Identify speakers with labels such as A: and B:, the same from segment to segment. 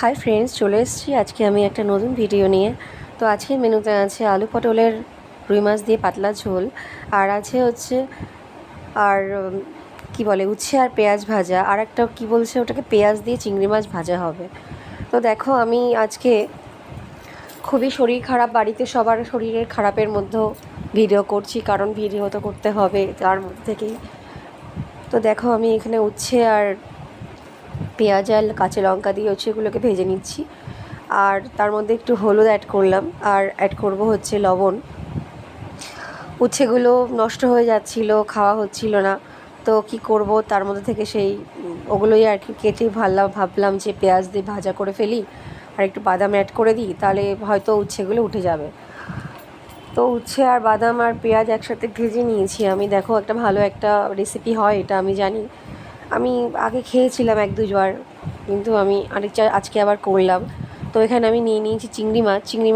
A: Hi friends, চলে এসেছি আজকে আমি একটা নতুন ভিডিও নিয়ে। তো আজকের মেনুতে আছে আলু পটলের রুই মাছ দিয়ে পাতলা ঝোল, আর আছে হচ্ছে আর কি বলে উচ্ছে আর পেঁয়াজ ভাজা, আর একটা কি বলছে ওটাকে পেঁয়াজ দিয়ে চিংড়ি মাছ ভাজা হবে। তো দেখো, আমি আজকে খুবই শরীর খারাপ, বাড়িতে সবার শরীরের খারাপের মধ্যেও ভিডিও করছি, কারণ ভিডিও তো করতে হবে তার মধ্যে থেকেই। তো দেখো, আমি এখানে উচ্ছে আর পেঁয়াজ আর কাঁচা লঙ্কা দিয়ে হচ্ছে এগুলোকে ভেজে নিচ্ছি, আর তার মধ্যে একটু হলুদ অ্যাড করলাম, আর অ্যাড করব হচ্ছে লবণ। উচ্ছেগুলো নষ্ট হয়ে যাচ্ছিল, খাওয়া হচ্ছিল না, তো কি করব, তার মধ্যে থেকে সেই ওগুলোই আর কি কেটে ভাবলাম যে পেঁয়াজ দিয়ে ভাজা করে ফেলি আর একটু বাদাম অ্যাড করে দিই, তাহলে হয়তো উচ্ছেগুলো উঠে যাবে। তো উচ্ছে আর বাদাম আর পেঁয়াজ একসাথে ভেজে নিয়েছি আমি। দেখো, একটা ভালো একটা রেসিপি হয় এটা আমি জানি, আমি আগে খেয়েছিলাম এক দুবার, কিন্তু আমি আজকে আবার করলাম। তো এখানে আমি নিয়েছি চিংড়ি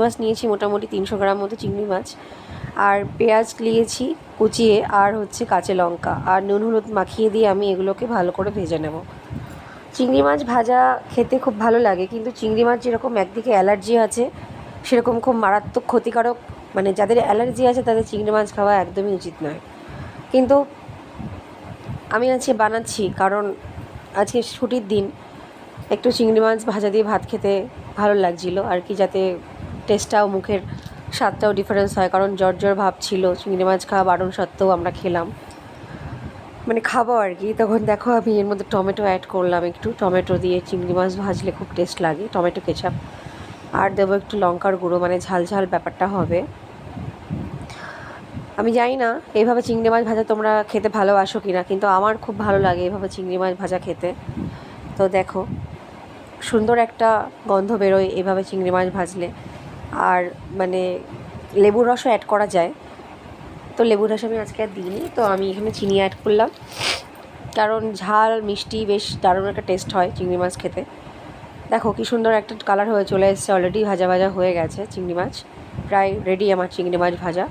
A: মাছ নিয়েছি মোটামুটি 300 গ্রাম মতো চিংড়ি মাছ, আর পেঁয়াজ নিয়েছি কুচিয়ে, আর হচ্ছে কাঁচা লঙ্কা আর নুন হলুদ মাখিয়ে দিয়ে আমি এগুলোকে ভালো করে ভেজে নেব। চিংড়ি মাছ ভাজা খেতে খুব ভালো লাগে, কিন্তু চিংড়ি মাছ যেরকম একদিকে অ্যালার্জি আছে, সেরকম খুব মারাত্মক ক্ষতিকারক, মানে যাদের অ্যালার্জি আছে তাদের চিংড়ি মাছ খাওয়া একদমই উচিত নয়। কিন্তু আমি আজকে বানাচ্ছি কারণ আজকে ছুটির দিন, একটু চিংড়ি মাছ ভাজা দিয়ে ভাত খেতে ভালো লাগছিলো আর কি, যাতে টেস্টটাও মুখের স্বাদটাও ডিফারেন্স হয়, কারণ জ্বর ভাব ছিল, চিংড়ি মাছ খাওয়া বারণ সত্ত্বেও আমরা খেলাম, মানে খাবো আর কি। তখন দেখো, আমি এর মধ্যে টমেটো অ্যাড করলাম, একটু টমেটো দিয়ে চিংড়ি মাছ ভাজলে খুব টেস্ট লাগে, টমেটো কেচাপ, আর দেবো একটু লঙ্কার গুঁড়ো, মানে ঝাল ঝাল ব্যাপারটা হবে। আমি জানি না এইভাবে চিংড়ি মাছ ভাজা তোমরা খেতে ভালোবাসো কি না, কিন্তু আমার খুব ভালো লাগে এইভাবে চিংড়ি মাছ ভাজা খেতে। তো দেখো, সুন্দর একটা গন্ধ বেরোয় এভাবে চিংড়ি মাছ ভাজলে, আর মানে লেবুর রসও অ্যাড করা যায়। তো লেবুর রস আমি আজকে আর দিইনি, তো আমি এখানে চিনি অ্যাড করলাম, কারণ ঝাল মিষ্টি বেশ দারুণ একটা টেস্ট হয় চিংড়ি মাছ খেতে। দেখো কি সুন্দর একটা কালার হয়ে চলে এসেছে, অলরেডি ভাজা হয়ে গেছে চিংড়ি মাছ, প্রায় রেডি আমার চিংড়ি মাছ ভাজা।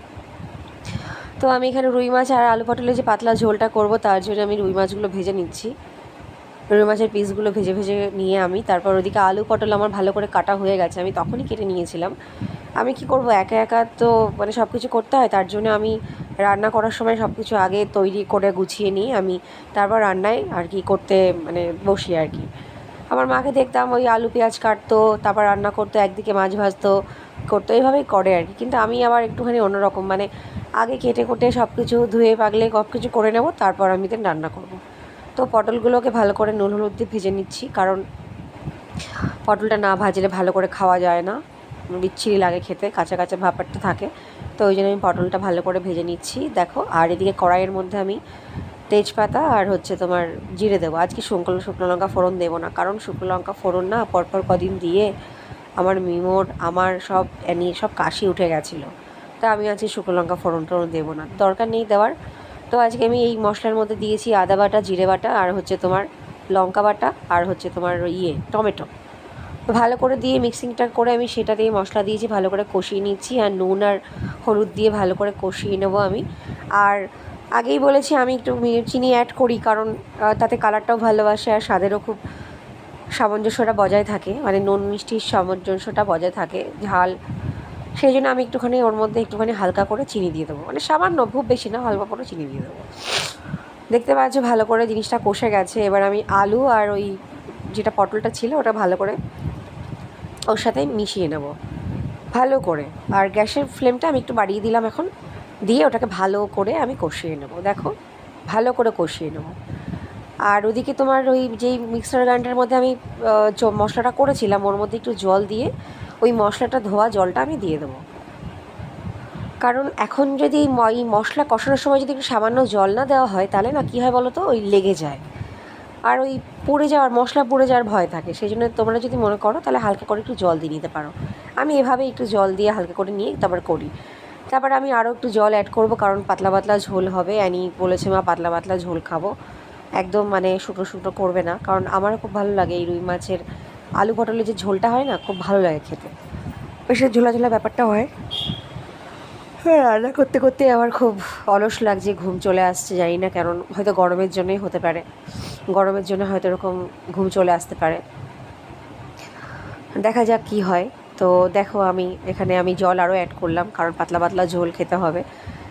A: তো আমি এখানে রুই মাছ আর আলু পটলের যে পাতলা ঝোলটা করব, তার জন্য আমি রুই মাছগুলো ভেজে নিচ্ছি। রুই মাছের পিসগুলো ভেজে নিয়ে আমি তারপর ওদিকে আলু পটল আমার ভালো করে কাটা হয়ে গেছে, আমি তখনই কেটে নিয়েছিলাম। আমি কি করব, একা একা তো মানে সব কিছু করতে হয়, তার জন্য আমি রান্না করার সময় সব কিছু আগে তৈরি করে গুছিয়ে নিই আমি, তারপর রান্নায় আর কি করতে মানে বসি আর কি। আমার মাকে দেখতাম ওই আলু পেঁয়াজ কাটতো, তারপর রান্না করতো, একদিকে মাছ ভাজতো, করতো, এইভাবেই করে আর কি। কিন্তু আমি আবার একটুখানি অন্যরকম, মানে আগে কেটে কোটে সব কিছু ধুয়ে পাগলে সব কিছু করে নেব, তারপর আমি then রান্না করব। তো পটলগুলোকে ভালো করে নুন হলুদ দিয়ে ভেজে নিচ্ছি, কারণ পটলটা না ভাজলে ভালো করে খাওয়া যায় না, বিচ্ছিরি লাগে খেতে, কাঁচা কাঁচা ব্যাপারটা থাকে। তো ওই জন্য আমি পটলটা ভালো করে ভেজে নিচ্ছি। দেখো, আর এদিকে কড়াইয়ের মধ্যে আমি তেজপাতা আর হচ্ছে তোমার জিরে দেবো। আজকে শুকনো লঙ্কা ফোড়ন দেবো না, কারণ শুকনো লঙ্কা ফোড়ন না পরপর কদিন দিয়ে আমার আমার সব সব কাশি উঠে গেছিলো। তা আমি আজকে শুকনো লঙ্কা ফোড়ন দেবো না, দরকার নেই দেওয়ার। তো আজকে আমি এই মশলার মধ্যে দিয়েছি আদা বাটা, জিরে বাটা, আর হচ্ছে তোমার লঙ্কা বাটা, আর হচ্ছে তোমার টমেটো। তো ভালো করে দিয়ে মিক্সিংটা করে আমি সেটা দিয়ে মশলা দিয়েছি, ভালো করে কষিয়ে নিচ্ছি, আর নুন আর হলুদ দিয়ে ভালো করে কষিয়ে নেবো আমি। আর আগেই বলেছি আমি একটু চিনি অ্যাড করি, কারণ তাতে কালারটাও ভালোবাসে আর স্বাদেরও খুব সামঞ্জস্যটা বজায় থাকে, মানে নুন মিষ্টির সামঞ্জস্যটা বজায় থাকে, ঝাল, সেই জন্য আমি একটুখানি ওর মধ্যে একটুখানি হালকা করে চিনি দিয়ে দেবো, মানে সামান্য, খুব বেশি না, হালকা করে চিনি দিয়ে দেবো। দেখতে পাচ্ছ ভালো করে জিনিসটা কষে গেছে। এবার আমি আলু আর ওই যেটা পটলটা ছিল ওটা ভালো করে ওর সাথে মিশিয়ে নেব ভালো করে, আর গ্যাসের ফ্লেমটা আমি একটু বাড়িয়ে দিলাম এখন, দিয়ে ওটাকে ভালো করে আমি কষিয়ে নেব। দেখো, ভালো করে কষিয়ে নেব। আর ওদিকে তোমার ওই যেই মিক্সার গ্রাইন্ডারের মধ্যে আমি মশলাটা করেছিলাম, ওর মধ্যে একটু জল দিয়ে ওই মশলাটা ধোয়া জলটা আমি দিয়ে দেবো, কারণ এখন যদি এই মশলা কষানোর সময় যদি একটু সামান্য জল না দেওয়া হয়, তাহলে না কী হয় বলো তো, ওই লেগে যায়, আর ওই মশলা পুড়ে যাওয়ার ভয় থাকে। সেই জন্য তোমরা যদি মনে করো তাহলে হালকা করে একটু জল দিয়ে নিতে পারো। আমি এভাবে একটু জল দিয়ে হালকা করে নিয়ে তারপর করি। তারপর আমি আরও একটু জল অ্যাড করব, কারণ পাতলা পাতলা ঝোল হবে, অ্যানি বলেছে মা পাতলা পাতলা ঝোল খাবো, একদম মানে শুকনো করবে না, কারণ আমারও খুব ভালো লাগে এই রুই মাছের আলু পটলের যে ঝোলটা হয় না, খুব ভালো লাগে খেতে, বেশ ঝোলা ব্যাপারটা হয়। হ্যাঁ, রান্না করতে করতে আমার খুব অলস লাগছে, ঘুম চলে আসছে, জানি না কেন, হয়তো গরমের জন্যই হতে পারে, গরমের জন্য হয়তো এরকম ঘুম চলে আসতে পারে। দেখা যাক কি হয়। তো দেখো এখানে আমি জল আরও অ্যাড করলাম, কারণ পাতলা পাতলা ঝোল খেতে হবে।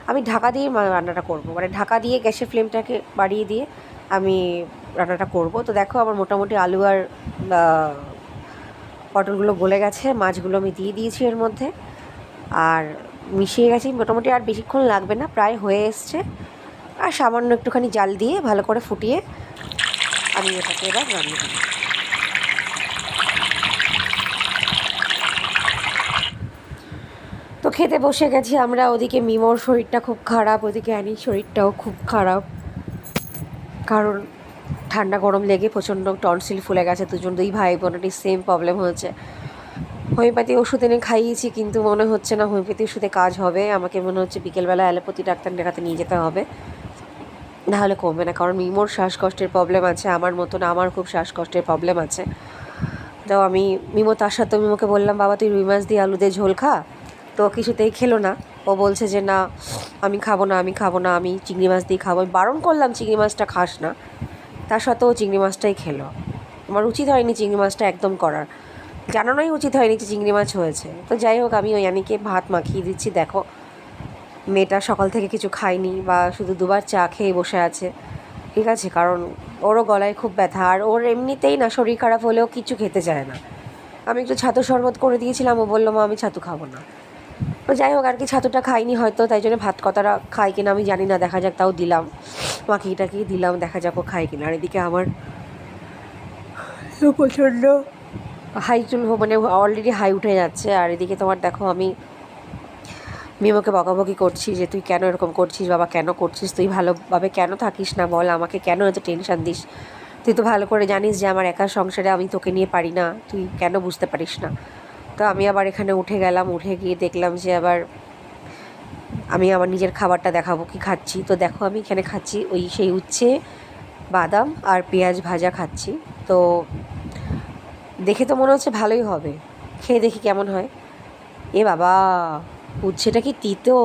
A: আমি ঢাকা দিয়ে রান্নাটা করব, মানে ঢাকা দিয়ে গ্যাসের ফ্লেমটাকে বাড়িয়ে দিয়ে আমি রান্নাটা করব। তো দেখো আমার মোটামুটি আলু আর পটলগুলো গলে গেছে, মাছগুলো আমি দিয়ে দিয়েছি এর মধ্যে আর মিশিয়ে গেছি। মোটামুটি আর বেশিক্ষণ লাগবে না, প্রায় হয়ে এসছে। আর সামান্য একটুখানি জাল দিয়ে ভালো করে ফুটিয়ে আমি এটাকে এবার রান্না করি। তো খেতে বসে গেছি আমরা। ওদিকে মিমোর শরীরটা খুব খারাপ, ওদিকে অ্যানির শরীরটাও খুব খারাপ, কারণ ঠান্ডা গরম লেগে প্রচণ্ড টনসিল ফুলে গেছে। দুই ভাই বোনেরই সেম প্রবলেম হয়েছে। হোমিওপ্যাথি ওষুধ এনে খাইয়েছি, কিন্তু মনে হচ্ছে না হোমিওপ্যাথি ওষুধে কাজ হবে। আমাকে মনে হচ্ছে বিকেলবেলা অ্যালোপ্যাথি ডাক্তার দেখাতে নিয়ে যেতে হবে, নাহলে কমবে না। কারণ মিমোর শ্বাসকষ্টের প্রবলেম আছে, আমার মতন আমার খুব শ্বাসকষ্টের প্রবলেম আছে। তো মিমো তার সাথে মিমোকে বললাম, বাবা তুই রুই মাছ দিয়ে আলু দিয়ে ঝোল খা। তো কিছুতেই খেলো না। ও বলছে যে না আমি খাবো না, আমি চিংড়ি মাছ দিয়ে খাবো। আমি বারণ করলাম চিংড়ি মাছটা খাস না, তার সাথেও চিংড়ি মাছটাই খেলো। আমার উচিত হয়নি চিংড়ি মাছটা একদম করার, জানানোই উচিত হয়নি যে চিংড়ি মাছ হয়েছে। তো যাই হোক, আমি ওই অ্যানিকে ভাত মাখিয়ে দিচ্ছি। দেখো মেয়েটা সকাল থেকে কিছু খায়নি, বা শুধু দুবার চা খেয়ে বসে আছে, ঠিক আছে, কারণ ওরও গলায় খুব ব্যথা। আর ওর এমনিতেই না শরীর খারাপ হলেও কিছু খেতে চায় না। আমি একটু ছাতু শরবত করে দিয়েছিলাম, ও বললো মা আমি ছাতু খাবো না। তো যাই হোক, আর কি ছাতুটা খাইনি হয়তো, তাই জন্য ভাত কতটা খাই কিনা আমি জানি না, দেখা যাক। তাও দিলাম, মাখিটাকেই দিলাম, দেখা যাক ও খায় কিনা। আর এদিকে আমার প্রচণ্ড হাই মানে অলরেডি হাই উঠে যাচ্ছে। আর এদিকে তোমার দেখো আমি মিমোকে বকাবকি করছি যে তুই কেন এরকম করছিস বাবা, কেন করছিস, তুই ভালোভাবে কেন থাকিস না বল, আমাকে কেন এত টেনশান দিস, তুই তো ভালো করে জানিস যে আমার একা সংসারে আমি তোকে নিয়ে পারি না, তুই কেন বুঝতে পারিস না। তো আমি আবার এখানে উঠে গেলাম, উঠে গিয়ে দেখলাম যে আবার আমি আমার নিজের খাবারটা দেখাবো কি খাচ্ছি। তো দেখো আমি এখানে খাচ্ছি সেই উচ্ছে, বাদাম আর পেঁয়াজ ভাজা খাচ্ছি। তো দেখে তো মনে হচ্ছে ভালোই হবে, খেয়ে দেখি কেমন হয়। এ বাবা, উচ্ছেটা কি তিতো!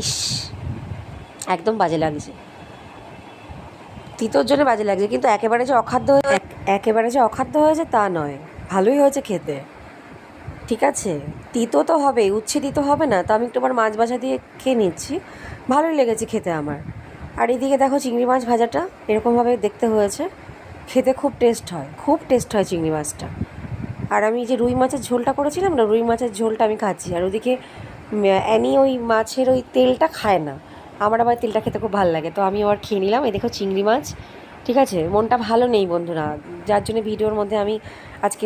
A: ইস, একদম বাজে লাগছে, তিতোর জন্য বাজে লাগছে। কিন্তু একেবারে যে অখাদ্য হয়েছে তা নয়, ভালোই হয়েছে খেতে, ঠিক আছে। তিতো তো হবে, উচ্ছে তিতো হবে না? তো আমি একটু মাছ ভাজা দিয়ে খেয়ে নিচ্ছি, ভালোই লেগেছে খেতে আমার। আর এদিকে দেখো চিংড়ি মাছ ভাজাটা এরকমভাবে দেখতে হয়েছে, খেতে খুব টেস্ট হয় চিংড়ি মাছটা। আর আমি যে রুই মাছের ঝোলটা করেছিলাম না, রুই মাছের ঝোলটা আমি খাচ্ছি। আর ওদিকে অ্যানি ওই মাছের ওই তেলটা খায় না, আমার আবার তেলটা খেতে খুব ভালো লাগে। তো আমি আবার খেয়ে নিলাম। এই দেখো চিংড়ি মাছ, ঠিক আছে। মনটা ভালো নেই বন্ধুরা, যার জন্য ভিডিওর মধ্যে আমি আজকে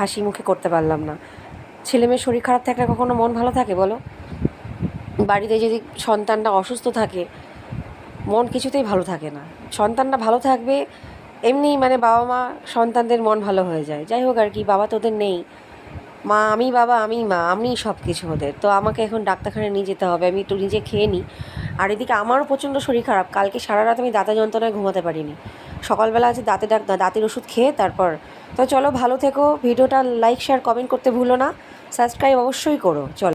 A: হাসি মুখে করতে পারলাম না। ছেলে মেয়ের শরীর খারাপ থাকলে কখনো মন ভালো থাকে বলো? বাড়িতে যদি সন্তানটা অসুস্থ থাকে মন কিছুতেই ভালো থাকে না। সন্তানটা ভালো থাকবে এমনি, মানে বাবা মা সন্তানদের মন ভালো হয়ে যায়। যাই হোক আর কি, বাবা তোদের নেই, মা আমি, বাবা আমি, মা আমি, সব কিছু ওদের। তো আমাকে এখন ডাক্তারখানায় নিয়ে যেতে হবে, আমি একটু নিজে খেয়ে নিই। আর এদিকে আমারও প্রচণ্ড শরীর খারাপ, কালকে সারা রাত আমি দাঁতের যন্ত্রণায় ঘুমাতে পারিনি। সকালবেলা আছে দাঁতের ওষুধ খেয়ে তারপর। তো চলো ভালো থেকো, ভিডিওটা লাইক শেয়ার কমেন্ট করতে ভুলো না, সাবস্ক্রাইব অবশ্যই করো। চলো।